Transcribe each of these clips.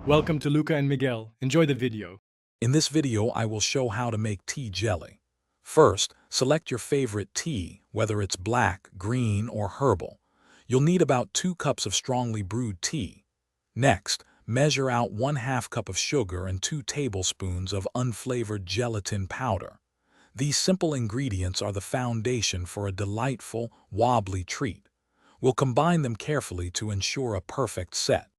Welcome to Luca and Miguel. Enjoy the video. In this video, I will show how to make tea jelly. First, select your favorite tea, whether it's black, green, or herbal. You'll need about 2 cups of strongly brewed tea. Next, measure out 1/2 cup of sugar and 2 tablespoons of unflavored gelatin powder. These simple ingredients are the foundation for a delightful, wobbly treat. We'll combine them carefully to ensure a perfect set.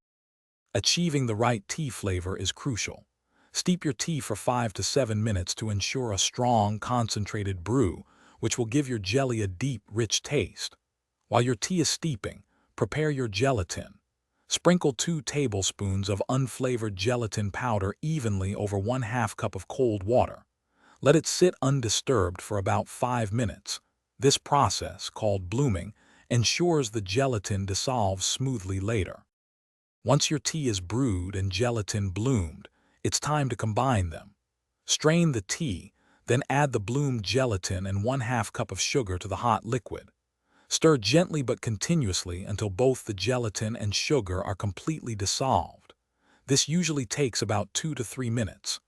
Achieving the right tea flavor is crucial. Steep your tea for 5 to 7 minutes to ensure a strong, concentrated brew, which will give your jelly a deep, rich taste. While your tea is steeping, prepare your gelatin. Sprinkle 2 tablespoons of unflavored gelatin powder evenly over 1/2 cup of cold water. Let it sit undisturbed for about 5 minutes. This process, called blooming, ensures the gelatin dissolves smoothly later. Once your tea is brewed and gelatin bloomed, it's time to combine them. Strain the tea, then add the bloomed gelatin and 1/2 cup of sugar to the hot liquid. Stir gently but continuously until both the gelatin and sugar are completely dissolved. This usually takes about 2 to 3 minutes.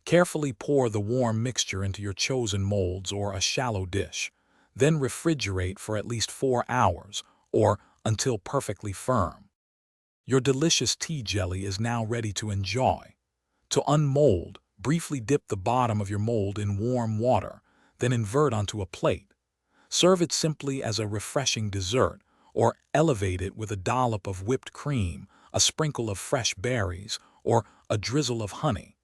Carefully pour the warm mixture into your chosen molds or a shallow dish. Then refrigerate for at least 4 hours, or until perfectly firm. Your delicious tea jelly is now ready to enjoy. To unmold, briefly dip the bottom of your mold in warm water, then invert onto a plate. Serve it simply as a refreshing dessert, or elevate it with a dollop of whipped cream, a sprinkle of fresh berries, or a drizzle of honey.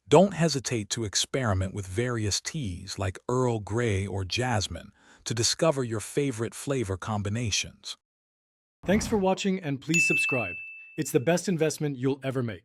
Don't hesitate to experiment with various teas like Earl Grey or Jasmine to discover your favorite flavor combinations. Thanks for watching and please subscribe. It's the best investment you'll ever make.